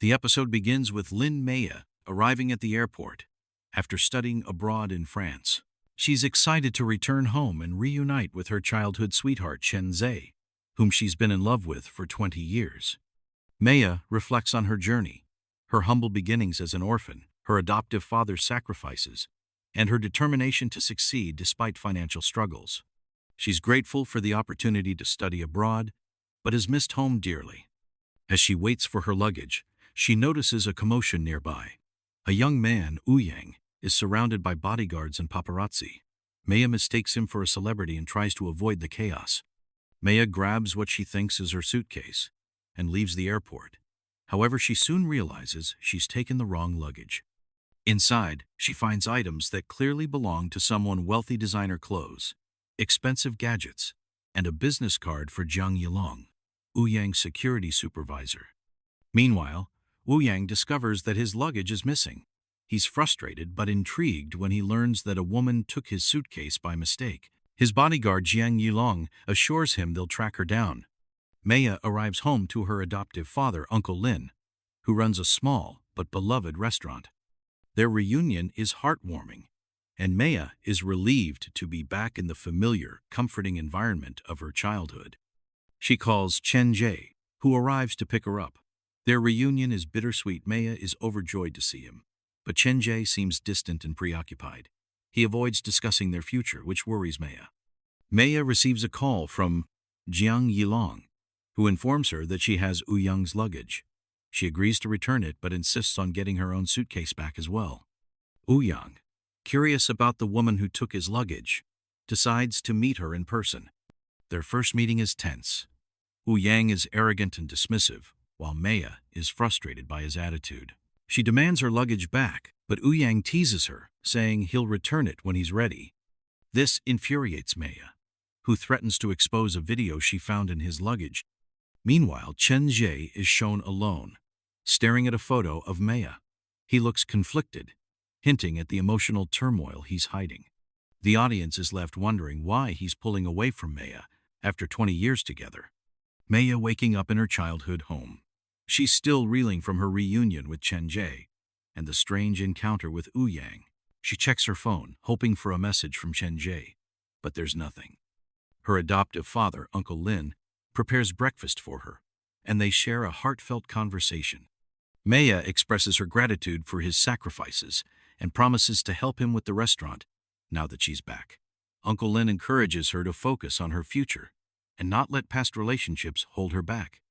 The episode begins with Lin Meya arriving at the airport after studying abroad in France. She's excited to return home and reunite with her childhood sweetheart Chen Zhe, whom she's been in love with for 20 years. Meya reflects on her journey, her humble beginnings as an orphan, her adoptive father's sacrifices, and her determination to succeed despite financial struggles. She's grateful for the opportunity to study abroad, but has missed home dearly. As she waits for her luggage, she notices a commotion nearby. A young man, Ouyang, is surrounded by bodyguards and paparazzi. Meya mistakes him for a celebrity and tries to avoid the chaos. Meya grabs what she thinks is her suitcase and leaves the airport. However, she soon realizes she's taken the wrong luggage. Inside, she finds items that clearly belong to someone: wealthy designer clothes, expensive gadgets, and a business card for Jiang Yilong, Ouyang's security supervisor. Meanwhile, Ouyang discovers that his luggage is missing. He's frustrated but intrigued when he learns that a woman took his suitcase by mistake. His bodyguard Jiang Yilong assures him they'll track her down. Meya arrives home to her adoptive father, Uncle Lin, who runs a small but beloved restaurant. Their reunion is heartwarming, and Meya is relieved to be back in the familiar, comforting environment of her childhood. She calls Chen Zhe, who arrives to pick her up. Their reunion is bittersweet. Meya is overjoyed to see him, but Chen Zhe seems distant and preoccupied. He avoids discussing their future, which worries Meya. Meya receives a call from Jiang Yilong, who informs her that she has Ouyang's luggage. She agrees to return it but insists on getting her own suitcase back as well. Ouyang, curious about the woman who took his luggage, decides to meet her in person. Their first meeting is tense. Ouyang is arrogant and dismissive, while Meya is frustrated by his attitude. She demands her luggage back, but Ouyang teases her, saying he'll return it when he's ready. This infuriates Meya, who threatens to expose a video she found in his luggage. Meanwhile, Chen Zhe is shown alone, staring at a photo of Meya. He looks conflicted, hinting at the emotional turmoil he's hiding. The audience is left wondering why he's pulling away from Meya after 20 years together. Meya waking up in her childhood home. She's still reeling from her reunion with Chen Zhe and the strange encounter with Ouyang. She checks her phone, hoping for a message from Chen Zhe, but there's nothing. Her adoptive father, Uncle Lin, prepares breakfast for her, and they share a heartfelt conversation. Meya expresses her gratitude for his sacrifices and promises to help him with the restaurant now that she's back. Uncle Lin encourages her to focus on her future and not let past relationships hold her back.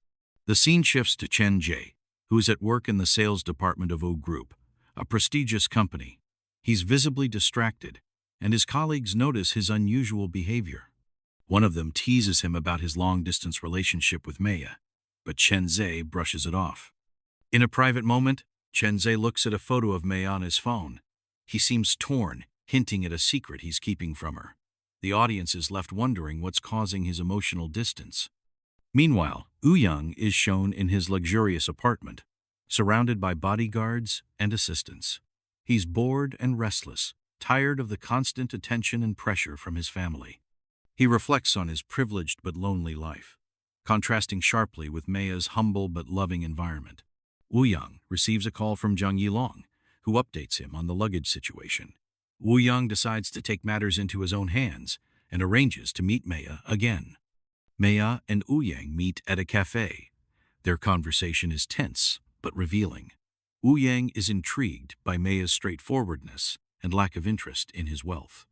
The scene shifts to Chen Zhe, who is at work in the sales department of O Group, a prestigious company. He's visibly distracted, and his colleagues notice his unusual behavior. One of them teases him about his long-distance relationship with Meya, but Chen Zhe brushes it off. In a private moment, Chen Zhe looks at a photo of Meya on his phone. He seems torn, hinting at a secret he's keeping from her. The audience is left wondering what's causing his emotional distance. Meanwhile, Ouyang is shown in his luxurious apartment, surrounded by bodyguards and assistants. He's bored and restless, tired of the constant attention and pressure from his family. He reflects on his privileged but lonely life, contrasting sharply with Meya's humble but loving environment. Ouyang receives a call from Jiang Yilong, who updates him on the luggage situation. Ouyang decides to take matters into his own hands and arranges to meet Meya again. Meya and Ouyang meet at a cafe. Their conversation is tense but revealing. Ouyang is intrigued by Meya's straightforwardness and lack of interest in his wealth.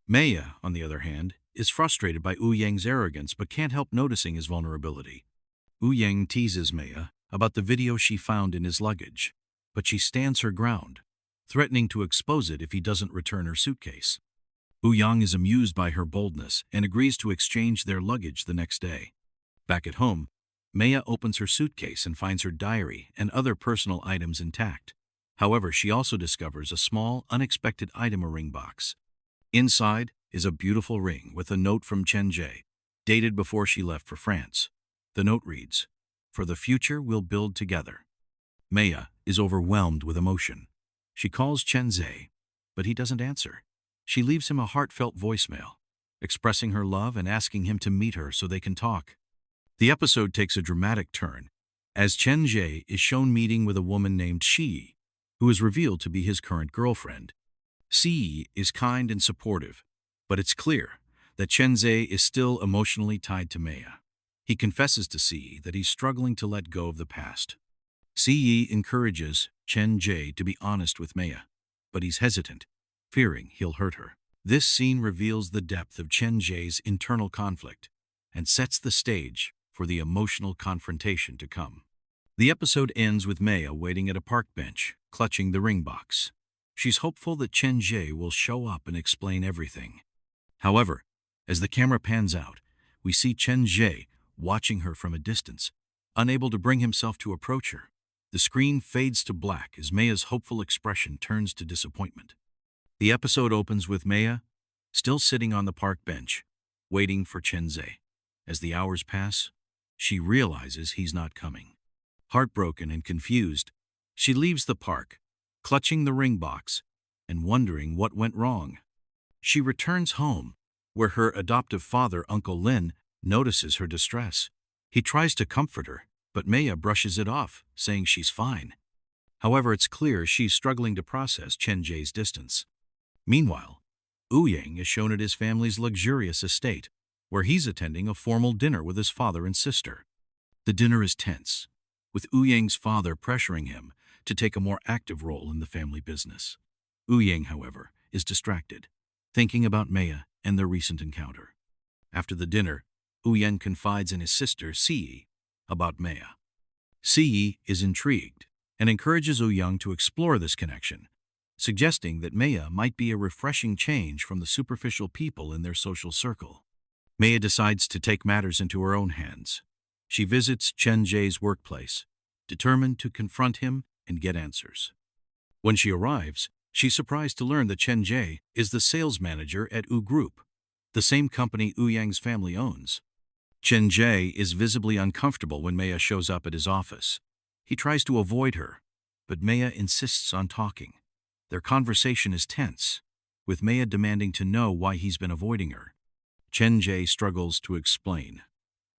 Meya, on the other hand, is frustrated by Ouyang's arrogance but can't help noticing his vulnerability. Ouyang teases Meya about the video she found in his luggage, but she stands her ground, threatening to expose it if he doesn't return her suitcase. Ouyang is amused by her boldness and agrees to exchange their luggage the next day. Back at home, Meya opens her suitcase and finds her diary and other personal items intact. However, she also discovers a small, unexpected item: a ring box. Inside is a beautiful ring with a note from Chen Zhe, dated before she left for France. The note reads, "For the future we'll build together." Meya is overwhelmed with emotion. She calls Chen Zhe, but he doesn't answer. She leaves him a heartfelt voicemail, expressing her love and asking him to meet her so they can talk. The episode takes a dramatic turn as Chen Zhe is shown meeting with a woman named Shi, who is revealed to be his current girlfriend. Shi is kind and supportive, but it's clear that Chen Zhe is still emotionally tied to Meya. He confesses to Shi that he's struggling to let go of the past. Shi encourages Chen Zhe to be honest with Meya, but he's hesitant, fearing he'll hurt her. This scene reveals the depth of Chen Zhe's internal conflict and sets the stage for the emotional confrontation to come. The episode ends with Meya waiting at a park bench, clutching the ring box. She's hopeful that Chen Zhe will show up and explain everything. However, as the camera pans out, we see Chen Zhe watching her from a distance, unable to bring himself to approach her. The screen fades to black as Meya's hopeful expression turns to disappointment. The episode opens with Meya still sitting on the park bench, waiting for Chen Zhe. As the hours pass, she realizes he's not coming. Heartbroken and confused, she leaves the park, clutching the ring box and wondering what went wrong. She returns home, where her adoptive father, Uncle Lin, notices her distress. He tries to comfort her, but Meya brushes it off, saying she's fine. However, it's clear she's struggling to process Chen Zhe's distance. Meanwhile, Ouyang is shown at his family's luxurious estate, where he's attending a formal dinner with his father and sister. The dinner is tense, with Ouyang's father pressuring him to take a more active role in the family business. Ouyang, however, is distracted, thinking about Meya and their recent encounter. After the dinner, Ouyang confides in his sister, Si, about Meya. Si is intrigued and encourages Ouyang to explore this connection, suggesting that Meya might be a refreshing change from the superficial people in their social circle. Meya decides to take matters into her own hands. She visits Chen Zhe's workplace, determined to confront him and get answers. When she arrives, she's surprised to learn that Chen Zhe is the sales manager at U Group, the same company Ouyang's family owns. Chen Zhe is visibly uncomfortable when Meya shows up at his office. He tries to avoid her, but Meya insists on talking. Their conversation is tense, with Meya demanding to know why he's been avoiding her. Chen Zhe struggles to explain,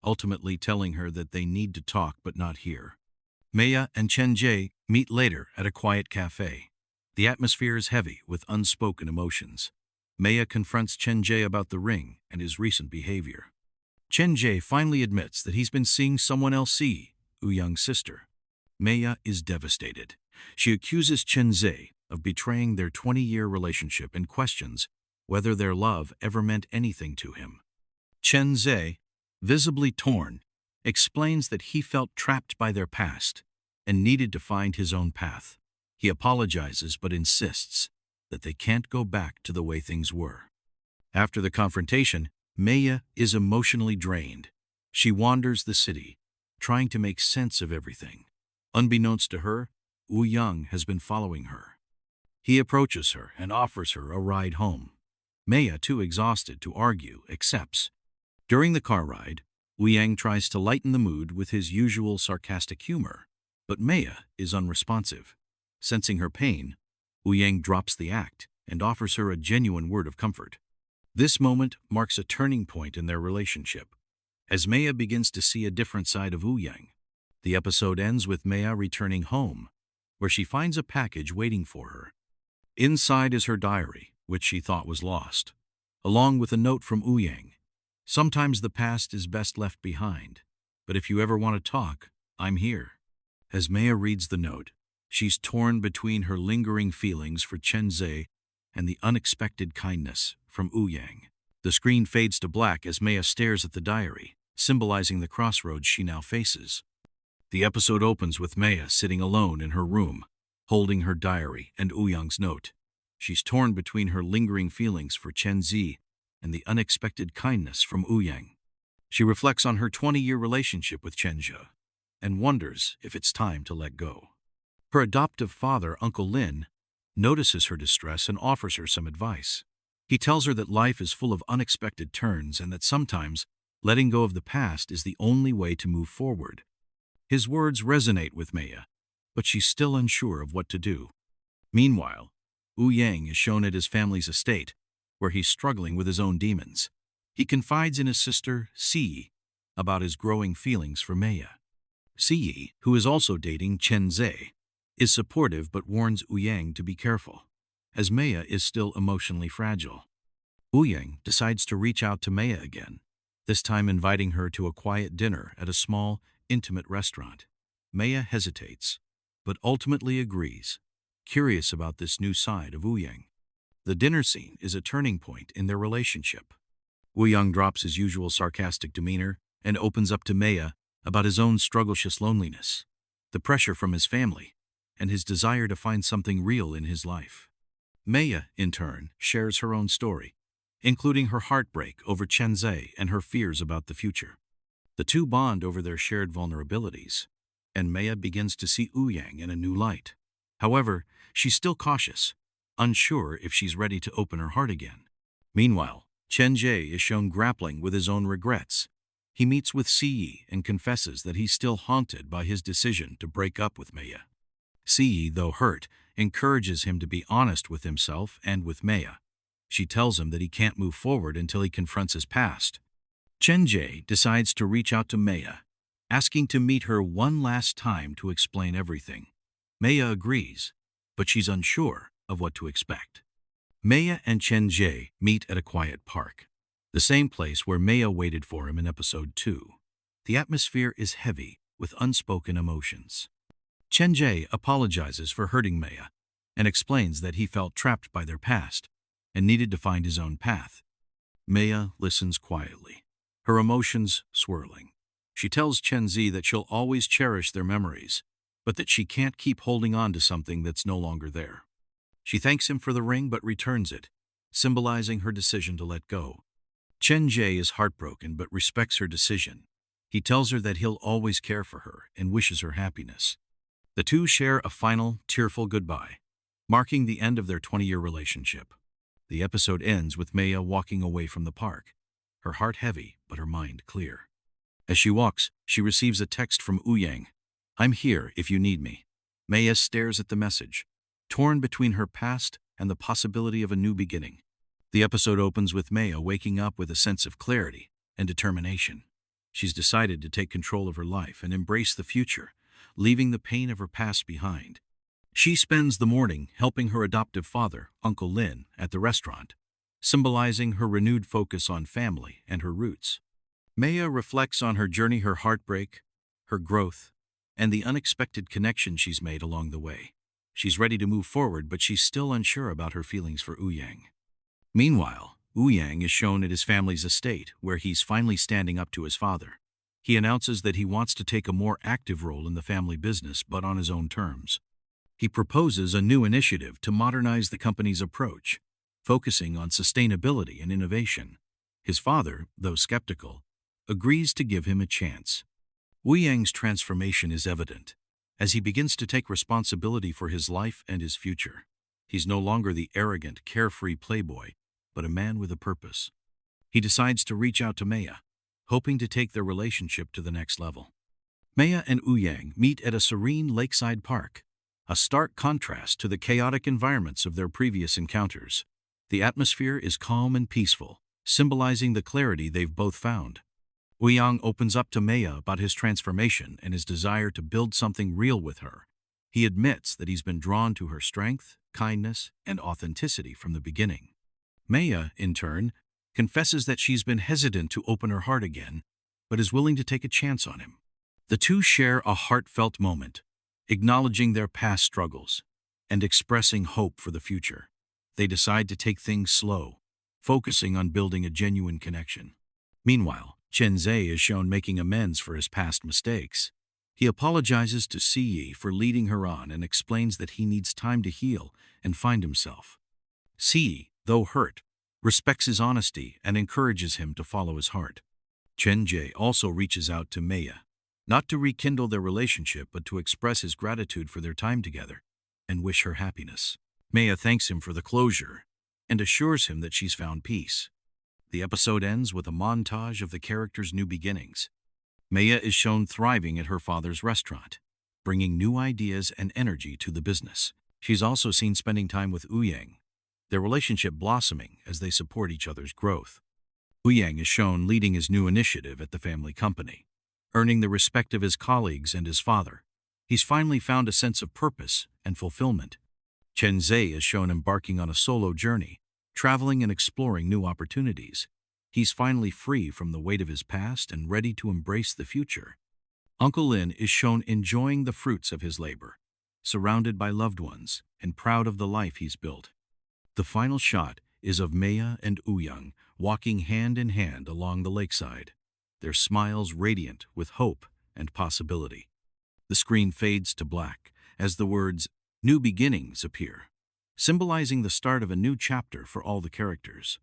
ultimately telling her that they need to talk but not here. Meya and Chen Zhe meet later at a quiet cafe. The atmosphere is heavy with unspoken emotions. Meya confronts Chen Zhe about the ring and his recent behavior. Chen Zhe finally admits that he's been seeing someone else, Si, Ouyang's sister. Meya is devastated. She accuses Chen Zhe of betraying their 20-year relationship and questions whether their love ever meant anything to him. Chen Zhe, visibly torn, explains that he felt trapped by their past and needed to find his own path. He apologizes but insists that they can't go back to the way things were. After the confrontation, Meya is emotionally drained. She wanders the city, trying to make sense of everything. Unbeknownst to her, Ouyang has been following her. He approaches her and offers her a ride home. Meya, too exhausted to argue, accepts. During the car ride, Ouyang tries to lighten the mood with his usual sarcastic humor, but Meya is unresponsive. Sensing her pain, Ouyang drops the act and offers her a genuine word of comfort. This moment marks a turning point in their relationship, as Meya begins to see a different side of Ouyang. The episode ends with Meya returning home, where she finds a package waiting for her. Inside is her diary, which she thought was lost, along with a note from Ouyang. Sometimes the past is best left behind, but if you ever want to talk, I'm here. As Meya reads the note, she's torn between her lingering feelings for Chen Zhe and the unexpected kindness from Ouyang. The screen fades to black as Meya stares at the diary, symbolizing the crossroads she now faces. The episode opens with Meya sitting alone in her room, holding her diary and Ouyang's note. She's torn between her lingering feelings for Chen Zhe and the unexpected kindness from Ouyang. She reflects on her 20-year relationship with Chen Zhe and wonders if it's time to let go. Her adoptive father, Uncle Lin, notices her distress and offers her some advice. He tells her that life is full of unexpected turns and that sometimes letting go of the past is the only way to move forward. His words resonate with Meya, but she's still unsure of what to do. Meanwhile, Ouyang is shown at his family's estate, where he's struggling with his own demons. He confides in his sister, Si, about his growing feelings for Meya. Siyi, who is also dating Chen Zhe, is supportive but warns Ouyang to be careful, as Meya is still emotionally fragile. Ouyang decides to reach out to Meya again, this time inviting her to a quiet dinner at a small, intimate restaurant. Meya hesitates, but ultimately agrees, curious about this new side of Ouyang. The dinner scene is a turning point in their relationship. Ouyang drops his usual sarcastic demeanor and opens up to Meya about his own strugglicious loneliness, the pressure from his family, and his desire to find something real in his life. Meya, in turn, shares her own story, including her heartbreak over Chen Zhe and her fears about the future. The two bond over their shared vulnerabilities, and Meya begins to see Ouyang in a new light. However, she's still cautious, unsure if she's ready to open her heart again. Meanwhile, Chen Zhe is shown grappling with his own regrets. He meets with Siyi and confesses that he's still haunted by his decision to break up with Meya. Siyi, though hurt, encourages him to be honest with himself and with Meya. She tells him that he can't move forward until he confronts his past. Chen Zhe decides to reach out to Meya, asking to meet her one last time to explain everything. Meya agrees, but she's unsure of what to expect. Meya and Chen Zhe meet at a quiet park, the same place where Meya waited for him in episode 2. The atmosphere is heavy with unspoken emotions. Chen Zhe apologizes for hurting Meya and explains that he felt trapped by their past and needed to find his own path. Meya listens quietly, her emotions swirling. She tells Chen Zhe that she'll always cherish their memories, but that she can't keep holding on to something that's no longer there. She thanks him for the ring but returns it, symbolizing her decision to let go. Chen Zhe is heartbroken but respects her decision. He tells her that he'll always care for her and wishes her happiness. The two share a final, tearful goodbye, marking the end of their 20-year relationship. The episode ends with Meya walking away from the park, her heart heavy but her mind clear. As she walks, she receives a text from Ouyang. "I'm here if you need me." Meya stares at the message, torn between her past and the possibility of a new beginning. The episode opens with Meya waking up with a sense of clarity and determination. She's decided to take control of her life and embrace the future, leaving the pain of her past behind. She spends the morning helping her adoptive father, Uncle Lin, at the restaurant, symbolizing her renewed focus on family and her roots. Meya reflects on her journey, her heartbreak, her growth, and the unexpected connection she's made along the way. She's ready to move forward, but she's still unsure about her feelings for Ouyang. Meanwhile, Ouyang is shown at his family's estate, where he's finally standing up to his father. He announces that he wants to take a more active role in the family business, but on his own terms. He proposes a new initiative to modernize the company's approach, focusing on sustainability and innovation. His father, though skeptical, agrees to give him a chance. Ouyang's transformation is evident, as he begins to take responsibility for his life and his future. He's no longer the arrogant, carefree playboy, but a man with a purpose. He decides to reach out to Meya, hoping to take their relationship to the next level. Meya and Ouyang meet at a serene lakeside park, a stark contrast to the chaotic environments of their previous encounters. The atmosphere is calm and peaceful, symbolizing the clarity they've both found. Ouyang opens up to Meya about his transformation and his desire to build something real with her. He admits that he's been drawn to her strength, kindness, and authenticity from the beginning. Meya, in turn, confesses that she's been hesitant to open her heart again, but is willing to take a chance on him. The two share a heartfelt moment, acknowledging their past struggles and expressing hope for the future. They decide to take things slow, focusing on building a genuine connection. Meanwhile, Chen Zhe is shown making amends for his past mistakes. He apologizes to Siyi for leading her on and explains that he needs time to heal and find himself. Siyi, though hurt, respects his honesty and encourages him to follow his heart. Chen Zhe also reaches out to Meya, not to rekindle their relationship but to express his gratitude for their time together and wish her happiness. Meya thanks him for the closure and assures him that she's found peace. The episode ends with a montage of the characters' new beginnings. Meya is shown thriving at her father's restaurant, bringing new ideas and energy to the business. She's also seen spending time with Ouyang, their relationship blossoming as they support each other's growth. Ouyang is shown leading his new initiative at the family company, earning the respect of his colleagues and his father. He's finally found a sense of purpose and fulfillment. Chen Zhe is shown embarking on a solo journey, traveling and exploring new opportunities. He's finally free from the weight of his past and ready to embrace the future. Uncle Lin is shown enjoying the fruits of his labor, surrounded by loved ones and proud of the life he's built. The final shot is of Meya and Ouyang walking hand in hand along the lakeside, their smiles radiant with hope and possibility. The screen fades to black as the words "New Beginnings" appear, symbolizing the start of a new chapter for all the characters.